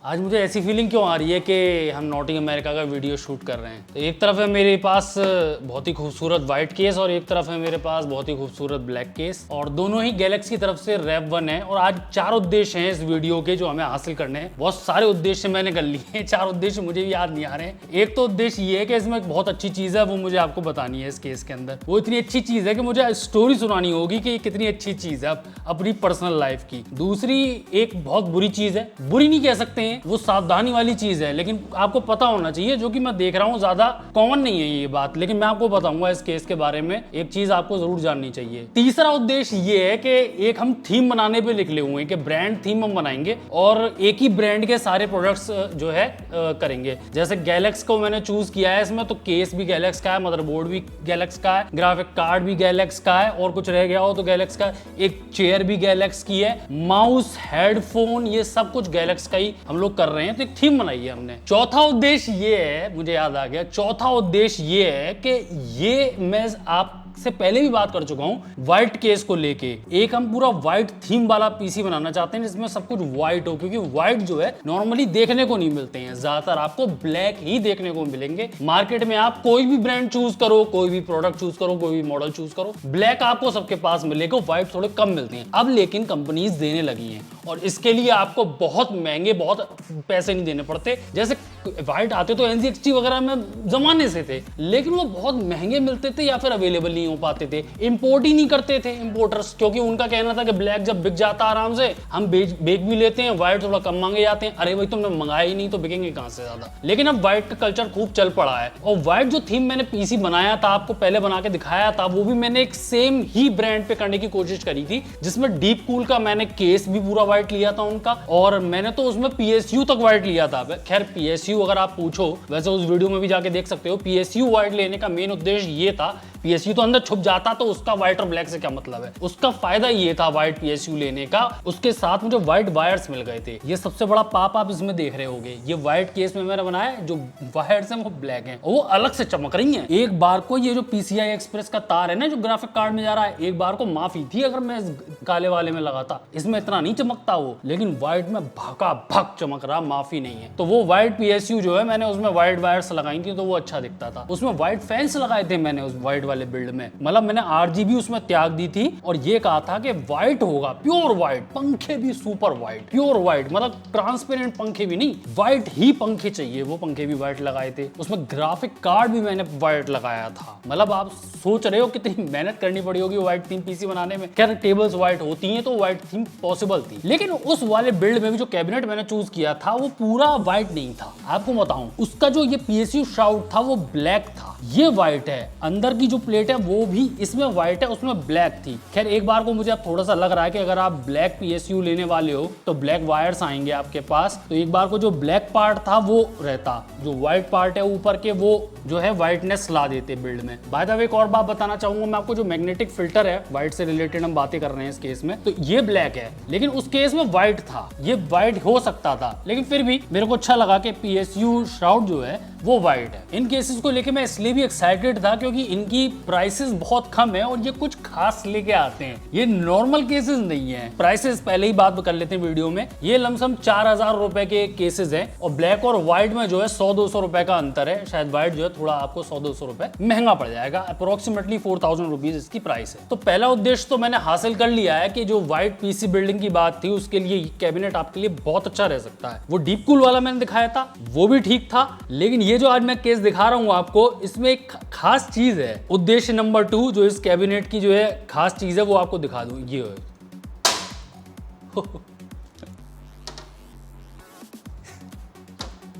आज मुझे ऐसी फीलिंग क्यों आ रही है कि हम नॉटिंग अमेरिका का वीडियो शूट कर रहे हैं। तो एक तरफ है मेरे पास बहुत ही खूबसूरत व्हाइट केस और एक तरफ है मेरे पास बहुत ही खूबसूरत ब्लैक केस, और दोनों ही गैलेक्सी की तरफ से रैप 1 है। और आज 4 उद्देश्य हैं इस वीडियो के जो हमें हासिल करने हैं। बहुत सारे उद्देश्य मैंने कर लिए हैं, 4 उद्देश्य मुझे भी याद नहीं आ रहे हैं। एक तो उद्देश्य ये है कि इसमें एक बहुत अच्छी चीज है, वो मुझे आपको बतानी है। इस केस के अंदर वो इतनी अच्छी चीज है कि मुझे स्टोरी सुनानी होगी कि ये कितनी अच्छी चीज है अपनी पर्सनल लाइफ की। दूसरी एक बहुत बुरी चीज है, बुरी नहीं कह सकते हैं, वो सावधानी वाली चीज है, लेकिन आपको पता होना चाहिए, जो कि मैं देख रहा हूं ज्यादा कॉमन नहीं है ये बात, लेकिन मैं आपको बताऊंगा इस केस के बारे में। एक चीज आपको जरूर जाननी चाहिए। तीसरा उद्देश्य ये है कि एक हम थीम बनाने पे निकले हुए हैं कि ब्रांड थीम हम बनाएंगे और एक ही ब्रांड के सारे प्रोडक्ट्स जो है करेंगे। जैसे गैलेक्स को मैंने चूज किया है इसमें, तो केस भी गैलेक्स का है, मदरबोर्ड भी गैलेक्स का है, ग्राफिक कार्ड भी गैलेक्स का है, और कुछ रह गया हो तो गैलेक्स का, एक चेयर भी गैलेक्स की है, माउस, हेडफोन, ये सब कुछ गैलेक्स का ही हम लोग कर रहे हैं। तो एक थीम बनाई है हमने। चौथा उद्देश्य ये है, मुझे याद आ गया, चौथा उद्देश्य ये है कि ये मैं आप से पहले भी बात कर चुका हूं व्हाइट केस को लेके। एक हम पूरा व्हाइट थीम वाला पीसी बनाना चाहते हैं जिसमें सब कुछ व्हाइट हो, क्योंकि व्हाइट जो है नॉर्मली देखने को नहीं मिलते हैं, ज्यादातर आपको ब्लैक ही देखने को मिलेंगे। मार्केट में आप कोई भी ब्रांड चूज करो, कोई भी प्रोडक्ट चूज करो, कोई भी मॉडल चूज करो, ब्लैक आपको सबके पास मिलेगा, व्हाइट थोड़े कम मिलते हैं। अब लेकिन कंपनीज देने लगी हैं और इसके लिए आपको बहुत महंगे, बहुत पैसे नहीं देने पड़ते। जैसे व्हाइट आते तो NZXT वगैरह में जमाने से थे, लेकिन वो बहुत महंगे मिलते थे या फिर अवेलेबल नहीं हो पाते थे। इंपोर्ट ही नहीं करते थे इंपोर्टर्स, क्योंकि उनका कहना था कि ब्लैक जब बिक जाता आराम से हम बेच भी लेते हैं, व्हाइट थोड़ा कम मांगे जाते हैं। अरे भाई तुमने मंगाया ही नहीं तो बिकेंगे कहां से ज्यादा। लेकिन अब व्हाइट का कल्चर खूब चल पड़ा है, और व्हाइट जो थीम मैंने पीसी बनाया था, आपको पहले बना के दिखाया था, वो भी मैंने एक सेम ही ब्रांड पे करने की कोशिश करी थी, जिसमें डीप कूल का मैंने केस भी पूरा व्हाइट लिया था उनका, और मैंने तो उसमें PSU तक व्हाइट लिया था। खैर PSU अगर आप पूछो, वैसे उस वीडियो में भी जाके देख सकते हो, PSU व्हाइट लेने का मेन उद्देश्य ये था, PSU तो अंदर छुप जाता तो उसका व्हाइट और ब्लैक से क्या मतलब है। उसका फायदा ये था व्हाइट PSU लेने का, उसके साथ मुझे व्हाइट वायर्स मिल गए थे। ये सबसे बड़ा पाप आप इसमें देख रहे होगे, ये व्हाइट केस में मैंने बनाया, जो वायर्स हैं वो ब्लैक हैं और वो अलग से चमक रही हैं। एक बार को ये जो PCI Express का तार है ना, जो ग्राफिक कार्ड में जा रहा है, एक बार को माफी थी अगर मैं इस काले वाले में लगाता, इसमें इतना नहीं चमकता वो, लेकिन व्हाइट में भका भक चमक रहा, माफी नहीं है। तो वो व्हाइट PSU जो है, मैंने उसमें व्हाइट वायर्स लगाई थी तो वो अच्छा दिखता था। उसमें व्हाइट फैंस लगाए थे मैंने उस व्हाइट वाले बिल्ड में, मतलब मैंने RGB उसमें त्याग दी थी, और ये कहा था कि व्हाइट होगा, प्योर व्हाइट, पंखे भी सुपर व्हाइट, प्योर व्हाइट, मतलब ट्रांसपेरेंट पंखे भी नहीं, व्हाइट ही पंखे चाहिए। वो पंखे भी व्हाइट लगाए थे, उसमें ग्राफिक कार्ड भी मैंने व्हाइट लगाया था। मतलब आप सोच रहे हो कितनी मेहनत करनी पड़ी होगी व्हाइट थीम पीसी बनाने में। खैर टेबल्स व्हाइट होती हैं तो व्हाइट थीम पॉसिबल थी, लेकिन उस वाले बिल्ड में भी जो कैबिनेट मैंने चूज किया था वो पूरा व्हाइट नहीं था। आपको बताऊं, उसका जो ये PSU श्राउड था वो ब्लैक था, ये व्हाइट है। अंदर की जो प्लेट है वो भी इसमें व्हाइट है, उसमें ब्लैक थी। खैर एक बार को मुझे अब थोड़ा सा लग रहा है कि अगर आप ब्लैक PSU लेने वाले हो तो ब्लैक वायर्स आएंगे आपके पास, तो एक बार को जो ब्लैक पार्ट था वो रहता, जो व्हाइट पार्ट है ऊपर के वो जो है व्हाइटनेस ला देते बिल्ड में। बाय द वे एक और बात बताना चाहूंगा मैं आपको, जो मैग्नेटिक फिल्टर है व्हाइट से रिलेटेड हम बातें कर रहे हैं इस केस में, तो ये ब्लैक है, लेकिन उस केस में व्हाइट था, ये व्हाइट हो सकता था, लेकिन फिर भी मेरे को अच्छा लगा कि PSU श्राउड जो है वो व्हाइट है। इन केसेस को लेके मैं इसलिए भी एक्साइटेड था क्योंकि इनकी प्राइसेस बहुत कम है और ये कुछ खास लेके आते हैं, ये नॉर्मल केसेस नहीं है। प्राइसेस पहले ही बात कर लेते हैं वीडियो में, ये लमसम 4000 रुपए के केसेस हैं, और ब्लैक और व्हाइट में जो है 100-200 रुपए का अंतर है। शायद व्हाइट जो है थोड़ा आपको 100-200 रुपए महंगा पड़ जाएगा, अप्रोक्सीमेटली 4000 रुपीज इसकी प्राइस है। तो पहला उद्देश्य तो मैंने हासिल कर लिया है कि जो व्हाइट पीसी बिल्डिंग की बात थी उसके लिए कैबिनेट आपके लिए बहुत अच्छा रह सकता है। वो डीप कूल वाला मैंने दिखाया था वो भी ठीक था, लेकिन ये जो आज मैं केस दिखा रहा हूं आपको, इसमें एक खास चीज है। उद्देश्य नंबर 2 जो इस कैबिनेट की जो है खास चीज है वो आपको दिखा दूं, ये है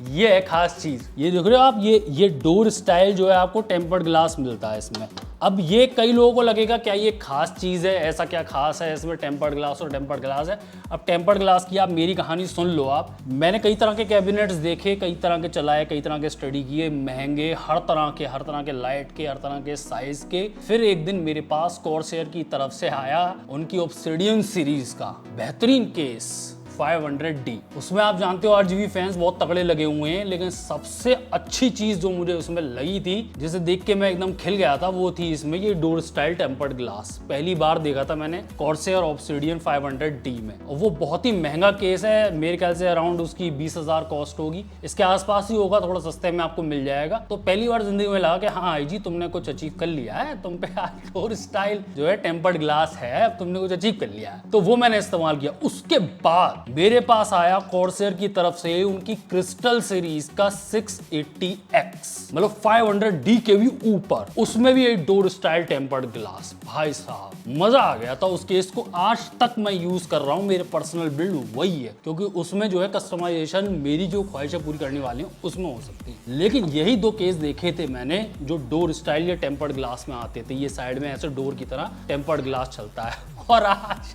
ये है खास चीज, ये देख रहे हो आप, ये डोर स्टाइल जो है आपको टेम्पर्ड ग्लास मिलता है इसमें। अब ये कई लोगों को लगेगा क्या ये खास चीज है, ऐसा क्या खास है इसमें, टेम्पर्ड ग्लास और टेम्पर्ड ग्लास है। अब टेम्पर्ड ग्लास की आप मेरी कहानी सुन लो आप। मैंने कई तरह के कैबिनेट्स देखे, कई तरह के चलाए, कई तरह के स्टडी किए, महंगे, हर तरह के लाइट के, हर तरह के साइज के। फिर एक दिन मेरे पास कॉर्सएयर की तरफ से आया उनकी ऑब्सिडियन सीरीज का बेहतरीन केस, 500D। उसमें आप जानते हो RGB फैंस बहुत तगड़े लगे हुए हैं, लेकिन सबसे अच्छी चीज जो मुझे उसमें लगी थी, जिसे देख के मैं एकदम खिल गया था, वो थी इसमें ये डोर स्टाइल टेम्पर्ड ग्लास। पहली बार देखा था मैंने कॉर्सैर ऑब्सिडियन 500D में, और वो बहुत ही महंगा केस है। मेरे ख्याल से अराउंड उसकी 20,000 कॉस्ट होगी, इसके आसपास ही होगा, थोड़ा सस्ते में आपको मिल जाएगा। तो पहली बार जिंदगी में लगा कि हाँ आई जी, तुमने कुछ अचीव कर लिया है, तुम पे डोर स्टाइल जो है टेम्पर्ड ग्लास है, अब तुमने कुछ अचीव कर लिया है। तो वो मैंने इस्तेमाल किया। उसके बाद मेरे पास आया कॉर्सैर की तरफ से उनकी क्रिस्टल सीरीज का 680X, मतलब 500D के भी ऊपर, उसमें भी एक डोर स्टाइल टेम्पर्ड ग्लास। भाई साहब मजा आ गया था उस केस को। आज तक मैं यूज कर रहा हूं, मेरे पर्सनल बिल्ड वही है, क्योंकि उसमें जो है कस्टमाइजेशन मेरी जो ख्वाहिशें पूरी करने वाली हूँ उसमें हो सकती है। लेकिन यही दो केस देखे थे मैंने जो डोर स्टाइल या टेम्पर्ड ग्लास में आते थे, ये साइड में ऐसे डोर की तरह टेम्पर्ड ग्लास चलता है। और आज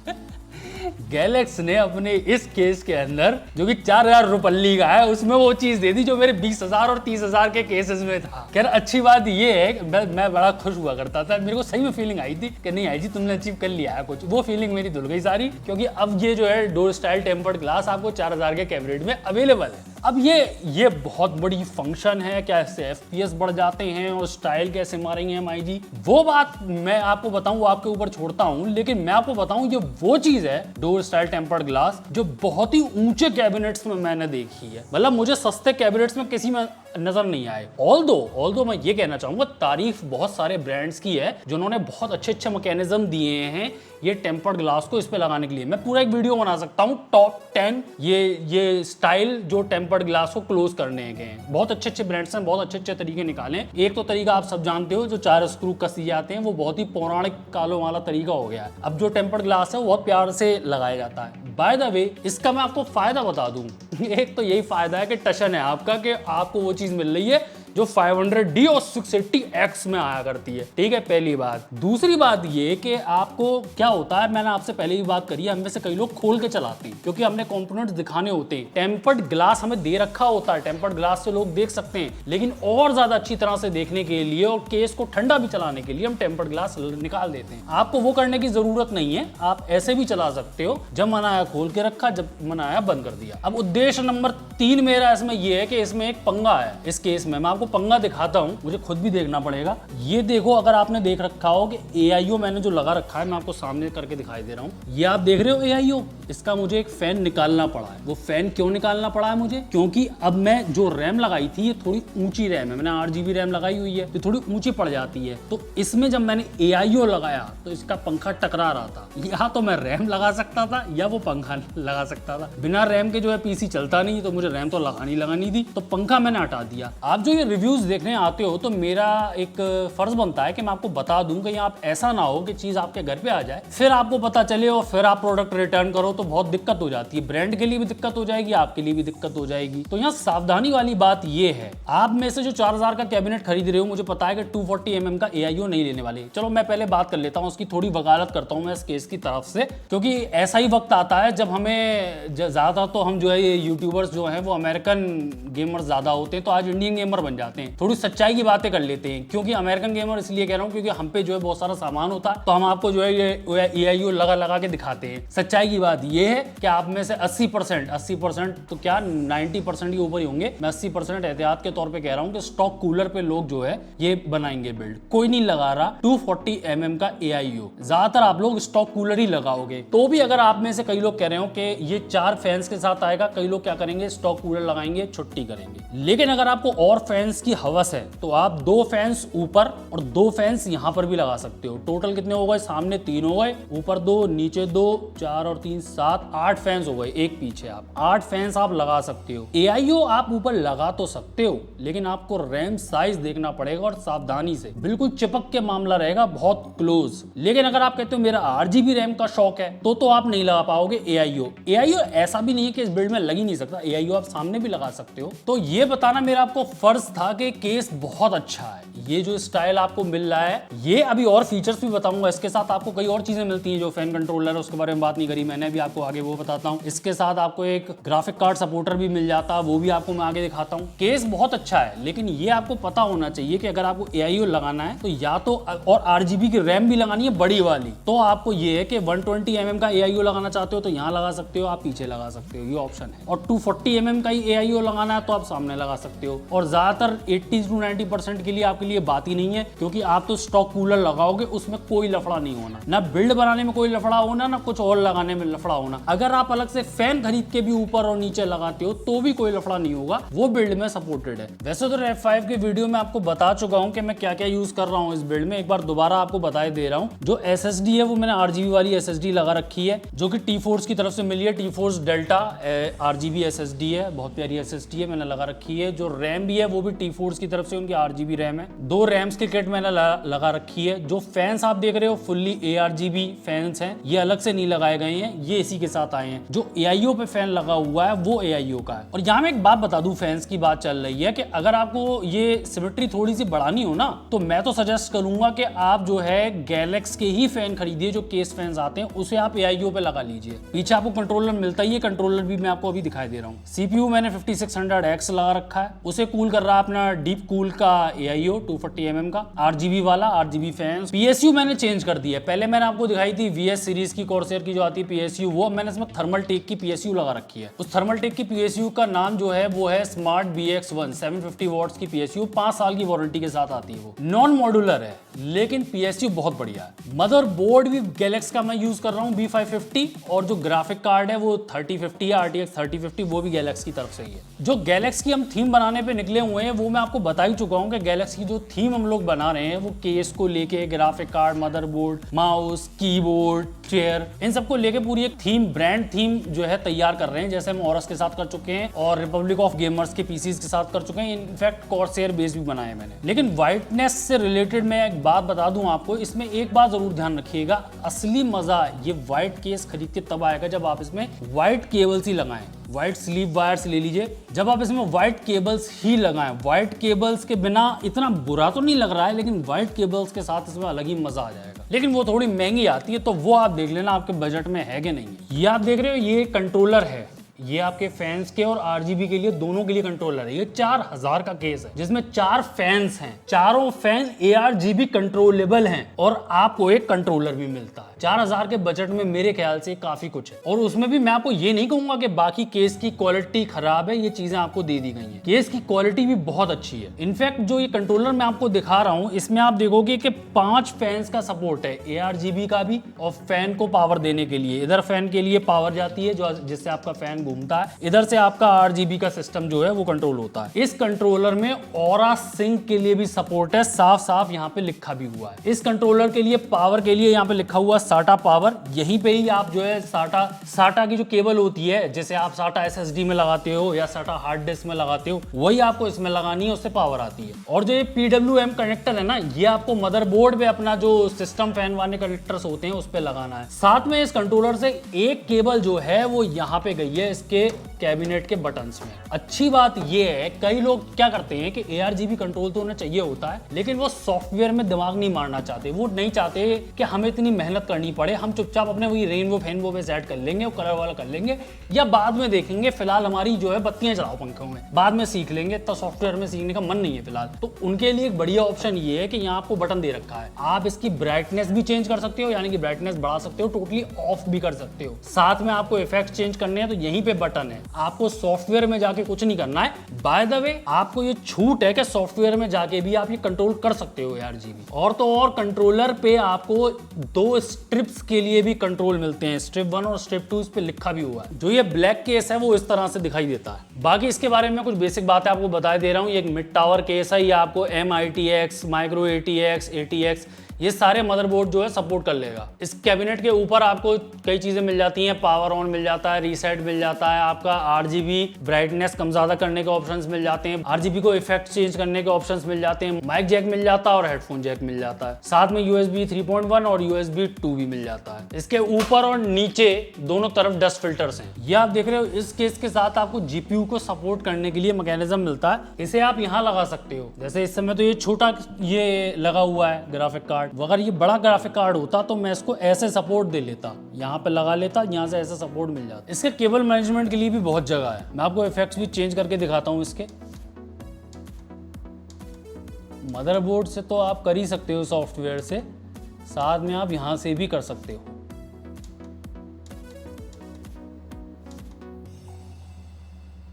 गैलेक्स ने अपने इस केस के अंदर, जो कि 4,000 रुपये का है, उसमें वो चीज दे दी जो मेरे 20,000 और 30,000 के केसेस में था। खैर अच्छी बात ये है कि मैं बड़ा खुश हुआ करता था, मेरे को सही में फीलिंग आई थी कि नहीं आई जी तुमने अचीव कर लिया है कुछ। वो फीलिंग मेरी धुल गई सारी, क्योंकि अब ये जो है डोर स्टाइल टेम्पर्ड ग्लास आपको 4,000 के कैबिनेट में अवेलेबल है। अब ये बहुत बड़ी फंक्शन है, कैसे FPS बढ़ जाते हैं और स्टाइल कैसे मारेंगे हम आई जी, वो बात मैं आपको बताऊं, वो आपके ऊपर छोड़ता हूं। लेकिन मैं आपको बताऊं, ये वो चीज है डोर स्टाइल टेम्पर्ड ग्लास जो बहुत ही ऊंचे कैबिनेट्स में मैंने देखी है। मतलब मुझे सस्ते कैबिनेट्स में किसी में नजर नहीं आए। ऑल्दो मैं ये कहना चाहूंगा, तारीफ बहुत सारे ब्रांड्स की है जिन्होंने बहुत अच्छे मैकेनिज्म दिए हैं ये टेम्पर्ड ग्लास को इस पे लगाने के लिए। मैं पूरा एक वीडियो बना सकता हूँ टॉप 10 ये स्टाइल जो टेम्पर्ड ग्लास को क्लोज करने के हैं। बहुत अच्छे ब्रांड्स हैं, बहुत अच्छे तरीके निकाले। एक तो तरीका आप सब जानते हो, जो 4 स्क्रू कस दिए जाते हैं, वो बहुत ही पौराणिक कालों वाला तरीका हो गया है। अब जो टेम्पर्ड ग्लास है वो बहुत प्यार से लगाया जाता है। बाय द वे, इसका मैं आपको फायदा बता दूं, एक तो यही फायदा है कि टशन है आपका, कि आपको वो चीज मिल रही है जो 500D और 680X में आया करती है। ठीक है, पहली बात। दूसरी बात ये कि आपको क्या होता है, मैंने आपसे पहले भी बात करी है, हम में से कई लोग खोल के चलाते हैं क्योंकि हमने कंपोनेंट्स दिखाने होते हैं। टेम्पर्ड ग्लास हमें दे रखा होता है, टेम्पर्ड ग्लास से लोग देख सकते हैं, लेकिन और ज्यादा अच्छी तरह से देखने के लिए और केस को ठंडा भी चलाने के लिए हम टेम्पर्ड ग्लास निकाल देते हैं। आपको वो करने की जरूरत नहीं है, आप ऐसे भी चला सकते हो। जब मन आया खोल के रखा, जब मन आया बंद कर दिया। अब उद्देश्य नंबर 3 मेरा इसमें यह है कि इसमें एक पंगा है। इस केस में मैं आपको पंगा दिखाता हूं, मुझे खुद भी देखना पड़ेगा। ये देखो, अगर आपने देख रखा हो कि AIO मैंने जो लगा रखा है, मैं आपको सामने करके दिखाई दे रहा हूं, ये आप देख रहे हो AIO, इसका मुझे एक फैन निकालना पड़ा है। वो फैन क्यों निकालना पड़ा है मुझे? क्योंकि अब मैं जो रैम लगाई थी ये थोड़ी ऊंची रैम है, मैंने 8GB रैम लगाई हुई है, तो थोड़ी ऊंची पड़ जाती है। तो इसमें जब मैंने AIO लगाया तो इसका पंखा टकरा रहा था। या तो मैं रैम लगा सकता था या वो पंखा लगा सकता था। बिना रैम के जो है PC चलता नहीं, तो मुझे रैम तो लगानी थी, तो पंखा मैंने हटा दिया। आप जो ये रिव्यूज देखने आते हो, तो मेरा एक फर्ज बनता है कि मैं आपको बता दूं कि आप ऐसा ना हो कि चीज आपके घर पे आ जाए, फिर आपको पता चले और फिर आप प्रोडक्ट रिटर्न करो, तो बहुत दिक्कत हो जाती है। ब्रांड के लिए भी दिक्कत हो जाएगी, आपके लिए भी दिक्कत हो जाएगी। तो यहाँ सावधानी वाली बात ये है, आप में से जो 4,000 का कैबिनेट खरीद रहे हो, मुझे पता है कि 240mm का AIO नहीं लेने वाले। चलो मैं पहले बात कर लेता हूँ, उसकी थोड़ी वकालत करता हूँ मैं इस केस की तरफ से, क्योंकि ऐसा ही वक्त आता है जब हमें ज्यादा, तो हम जो है ये यूट्यूबर्स जो है वो अमेरिकन गेमर्स ज्यादा होते हैं, तो आज इंडियन गेमर बन जाते हैं। थोड़ी सच्चाई की बातें कर लेते हैं, क्योंकि अमेरिकन गेमर इसलिए कह रहा हूं क्योंकि हम पे जो है बहुत सारा सामान होता है, तो हम आपको जो है ये AIO लगा के दिखाते हैं। सच्चाई की बात ये है कि आप में से 80% तो क्या 90% के ऊपर ही होंगे, मैं 80% एहतियात के तौर पे कह रहा हूं कि स्टॉक कूलर पे लोग जो है ये बनाएंगे बिल्ड। कोई नहीं लगा रहा 240mm का AIO, ज्यादातर आप लोग स्टॉक कूलर ही लगाओगे। तो भी अगर आप में से कई लोग कह रहे हो कि ये 4 फैंस के साथ आएगा, कई लोग क्या करेंगे, स्टॉक कूलर लगाएंगे, छुट्टी करेंगे। लेकिन अगर आपको और फैंस की हवस है तो आप 2 फैंस ऊपर और 2 फैंस यहाँ पर भी लगा सकते हो। टोटल कितने हो गए? सामने 3 हो गए, ऊपर 2, नीचे 2, 4 और 3 7, 8 फैंस हो गए, एक पीछे। आप 8 फैंस आप लगा सकते हो। AIO आप ऊपर लगा तो सकते हो, लेकिन आपको रैम साइज देखना पड़ेगा और सावधानी से, बिल्कुल चिपक के मामला रहेगा, बहुत क्लोज। लेकिन अगर आप कहते हो मेरा 8GB रैम का शौक है, तो आप नहीं लगा पाओगे AIO ऐसा भी नहीं है कि इस बिल्ड में लग ही नहीं सकता, AIO आप सामने भी लगा सकते हो। तो ये बताना मेरा आपको फर्ज था कि केस बहुत अच्छा है, ये जो स्टाइल आपको मिल रहा है, ये अभी और फीचर्स भी बताऊंगा। इसके साथ आपको कई और चीजें मिलती हैं जो फैन कंट्रोलर है, उसके बारे में बात नहीं करी मैंने, भी आपको आगे वो बताता हूँ। इसके साथ आपको एक ग्राफिक कार्ड सपोर्टर भी मिल जाता है, वो भी आपको मैं आगे दिखाता हूँ। केस बहुत अच्छा है, लेकिन ये आपको पता होना चाहिए कि अगर आपको AIO लगाना है तो या तो और RGB की रैम भी लगानी है बड़ी वाली, तो आपको ये है कि 120 mm का AIO लगाना चाहते हो तो यहाँ लगा सकते हो, आप पीछे लगा सकते हो, ये ऑप्शन है। और 240 mm का ही AIO लगाना है तो आप सामने लगा सकते हो। और ज्यादातर 80 से 90% के लिए आपके लिए बात ही नहीं है, क्योंकि आप तो स्टॉक कूलर लगाओगे, उसमें कोई लफड़ा नहीं होना, ना बिल्ड बनाने में कोई लफड़ा होना, ना कुछ और लगाने में लफड़ा होना। अगर आप अलग से फैन खरीद के भी ऊपर और नीचे लगाते हो तो भी कोई लफड़ा नहीं होगा, वो बिल्ड में सपोर्टेड है। वैसे तो रेव 5 के वीडियो में आपको बता चुका हूं कि मैं क्या क्या यूज कर रहा हूं इस बिल्ड में, एक बार दोबारा आपको बता दे रहा हूं। जो SSD है वो मैंने RGB वाली SSD लगा रखी है, जो कि T-Force की तरफ से मिली है। T-Force डेल्टा RGB SSD है, बहुत प्यारी SSD है, मैंने लगा रखी है। जो रैम भी है वो भी T-Force की तरफ से उनकी RGB रैम है। 2 रैम्स की किट मैंने लगा रखी है। जो फैंस आप देख रहे हो फुल्ली ARGB फैंस हैं, ये अलग से नहीं लगाए गए हैं, ये इसी के साथ आए हैं। जो AIO पे फैन लगा हुआ है वो AIO का है। और यहाँ मैं एक बात बता दूं, फैंस की बात चल रही है कि अगर आपको ये सिमेट्री थोड़ी सी बढ़ानी हो ना, तो मैं तो सजेस्ट करूंगा कि आप जो है गैलेक्स के ही फैन खरीदिए, जो केस फैंस आते हैं, उसे आप AIO पे लगा लीजिए। पीछे आपको कंट्रोलर मिलता ही है, कंट्रोलर भी मैं आपको अभी दिखाई दे रहा हूँ। CPU मैंने 5600X लगा रखा है, उसे कूल कर रहा है अपना डीप कूल का AIO 240 mm का RGB वाला RGB फैंस। PSU मैंने चेंज कर दिया है, पहले मैंने आपको दिखाई थी VS सीरीज की कॉर्सेर की जो आती है PSU, वो मैंने इसमें थर्मल टेक की PSU लगा रखी है। उस थर्मल टेक की PSU का नाम जो है वो है स्मार्ट BX1 750 वॉट्स की PSU, 5 साल की वारंटी के साथ आती है। वो नॉन मॉड्यूलर है, लेकिन PSU बहुत बढ़िया है। मदरबोर्ड भी गैलेक्स का मैं यूज कर रहा हूँ B550, और जो ग्राफिक कार्ड है वो 3050 है, RTX 3050, वो भी गैलेक्स की तरफ से ही है। जो गैलेक्स की हम थीम बनाने पे निकले हुए हैं वो मैं आपको बता ही चुका हूँ कि गैलेक्स की जो थीम हम लोग बना रहे हैं वो केस को लेके, graphic card, motherboard, mouse, keyboard, chair, इन सबको लेके पूरी एक थीम, ब्रांड थीम जो है तैयार कर रहे हैं, जैसे हम ऑरस के साथ कर चुके हैं और रिपब्लिक ऑफ गेमर्स के पीसीज के साथ कर चुके हैं। इनफैक्ट कॉर्सेयर बेस भी बनाए मैंने। लेकिन व्हाइटनेस से रिलेटेड मैं एक बात बता दूं आपको, इसमें एक बात जरूर ध्यान रखिएगा, असली मजा ये व्हाइट केस खरीद के तब आएगा जब आप इसमें व्हाइट केबल्स ही लगाएं। व्हाइट स्लीप वायर्स ले लीजिए, जब आप इसमें व्हाइट केबल्स ही लगाएं। व्हाइट केबल्स के बिना इतना बुरा तो नहीं लग रहा है, लेकिन व्हाइट केबल्स के साथ इसमें अलग ही मजा आ जाएगा। लेकिन वो थोड़ी महंगी आती है, तो वो आप देख लेना आपके बजट में है कि नहीं है। ये आप देख रहे हो, ये कंट्रोलर है, ये आपके फैंस के और RGB के लिए, दोनों के लिए कंट्रोलर है। ये 4000 का केस है, जिसमें 4 फैंस हैं, चारों फैन ARGB कंट्रोलेबल हैं, और आपको एक कंट्रोलर भी मिलता है। 4000 के बजट में मेरे ख्याल से काफी कुछ है। और उसमें भी मैं आपको ये नहीं कहूंगा कि बाकी केस की क्वालिटी खराब है, ये चीजें आपको दे दी गई हैं। केस की क्वालिटी भी बहुत अच्छी है। इनफैक्ट जो ये कंट्रोलर मैं आपको दिखा रहा हूँ, इसमें आप देखोगे कि 5 फैंस का सपोर्ट है, ARGB का भी, और फैन को पावर देने के लिए इधर फैन के लिए पावर जाती है, जो जिससे आपका फैन घूमता है, इधर से आपका RGB का सिस्टम जो है वो कंट्रोल होता है। इस कंट्रोलर में ऑरा सिंक के लिए भी सपोर्ट है, साफ साफ यहाँ पे लिखा भी हुआ है। इस कंट्रोलर के लिए पावर के लिए यहाँ पे लिखा हुआ SATA पावर, यहीं पे ही आप जो है SATA की जो केबल होती है, जैसे आप SATA SSD में लगाते हो या SATA हार्ड डिस्क में लगाते हो, वही आपको इसमें लगानी है, उससे पावर आती है। और जो ये PWM कनेक्टर है ना, ये आपको मदरबोर्ड पे अपना जो सिस्टम फैन वाले कनेक्टर्स होते हैं उस पे लगाना है। साथ में इस कंट्रोलर से एक केबल जो है वो यहाँ पे गई है इसके कैबिनेट के बटन्स में। अच्छी बात ये है, कई लोग क्या करते हैं कि ARGB कंट्रोल तो उन्हें चाहिए होता है, लेकिन वो सॉफ्टवेयर में दिमाग नहीं मारना चाहते। वो नहीं चाहते कि हमें इतनी मेहनत करनी पड़े, हम चुपचाप अपने वही रेनबो फैनबो पे सेट कर लेंगे और कलर वाला कर लेंगे, या बाद में देखेंगे, फिलहाल हमारी जो है बत्तियां चलाओ पंखों में, बाद में सीख लेंगे, तो सॉफ्टवेयर में सीखने का मन नहीं है फिलहाल। तो उनके लिए एक बढ़िया ऑप्शन ये है कि यहाँ आपको बटन दे रखा है, आप इसकी ब्राइटनेस भी चेंज कर सकते हो, यानी कि ब्राइटनेस बढ़ा सकते हो, टोटली ऑफ भी कर सकते हो। साथ में आपको इफेक्ट चेंज करने हैं तो यहीं पे बटन है, आपको सॉफ्टवेयर में जाके कुछ नहीं करना है। बाय द वे आपको ये छूट है कि सॉफ्टवेयर में जाके भी आप ये कंट्रोल कर सकते हो ARGB। और तो और कंट्रोलर पे आपको 2 स्ट्रिप्स के लिए भी कंट्रोल मिलते हैं, स्ट्रिप 1 और स्ट्रिप 2, इस पे लिखा भी हुआ है। जो ये ब्लैक केस है वो इस तरह से दिखाई देता है। बाकी इसके बारे में कुछ बेसिक बातें आपको बता दे रहा हूँ। ये एक मिड टावर केस है, ये आपको MITX, माइक्रो ATX ये सारे मदरबोर्ड जो है सपोर्ट कर लेगा। इस कैबिनेट के ऊपर आपको कई चीजें मिल जाती हैं, पावर ऑन मिल जाता है, रीसेट मिल जाता है, आपका RGB ब्राइटनेस कम ज्यादा करने के ऑप्शंस मिल जाते हैं, RGB को इफेक्ट चेंज करने के ऑप्शंस मिल जाते हैं, माइक जैक मिल जाता है और हेडफोन जैक मिल जाता है। साथ में USB 3.1 और USB 2 भी मिल जाता है। इसके ऊपर और नीचे दोनों तरफ डस्ट फिल्टर्स हैं। ये आप देख रहे हो, इस केस के साथ आपको GPU को सपोर्ट करने के लिए मैकेनिज्म मिलता है। इसे आप यहाँ लगा सकते हो। जैसे इस समय तो ये छोटा ये लगा हुआ है ग्राफिक कार्ड, अगर ये बड़ा ग्राफिक कार्ड होता तो मैं इसको ऐसे सपोर्ट दे लेता, यहाँ पे लगा लेता, यहाँ से ऐसे सपोर्ट मिल जाता। इसके केबल मैनेजमेंट के लिए भी बहुत जगह है। मैं आपको इफेक्ट्स भी चेंज करके दिखाता हूँ इसके। मदरबोर्ड से तो आप कर ही सकते हो सॉफ्टवेयर से, साथ में आप यहां से भी कर सकते हो।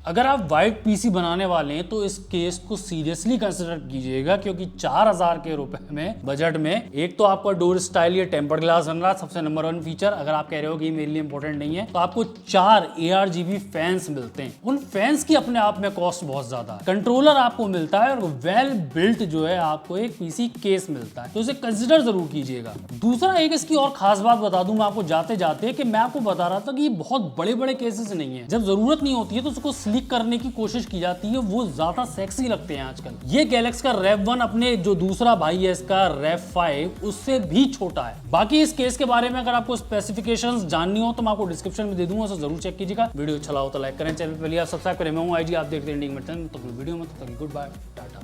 अगर आप वाइट पीसी बनाने वाले हैं तो इस केस को सीरियसली कंसिडर कीजिएगा, क्योंकि 4000 के रुपए में बजट में एक तो आपका डोर स्टाइल ये टेम्पर्ड ग्लास बन रहा है, सबसे नंबर 1 फीचर। अगर आप कह रहे हो कि मेरे लिए इंपॉर्टेंट नहीं है, तो आपको 4 ARGB फैंस मिलते हैं। उन फैंस की अपने आप में कॉस्ट बहुत ज्यादा है। कंट्रोलर आपको मिलता है और वेल बिल्ट जो है आपको एक पीसी केस मिलता है, तो इसे कंसिडर जरूर कीजिएगा। दूसरा एक इसकी और खास बात बता दूं मैं आपको जाते जाते, कि मैं आपको बता रहा था कि ये बहुत बड़े बड़े केसेस नहीं है। जब जरूरत नहीं होती है तो उसको स्लिक करने की कोशिश की जाती है, वो ज्यादा सेक्सी लगते हैं आजकल। ये गैलेक्सी का Rev 1 अपने जो दूसरा भाई है इसका Rev 5 उससे भी छोटा है। बाकी इस केस के बारे में अगर आपको स्पेसिफिकेशंस जाननी हो तो मैं आपको डिस्क्रिप्शन में दे दूंगा, उसे जरूर चेक कीजिएगा। वीडियो अच्छा लगा हो तो लाइक करें, चैनल पर लिया सब्सक्राइब करें। मैं हूं IG, आप देखते हैं इंडिंग में। तो वीडियो में तब तक गुड बाय, टाटा।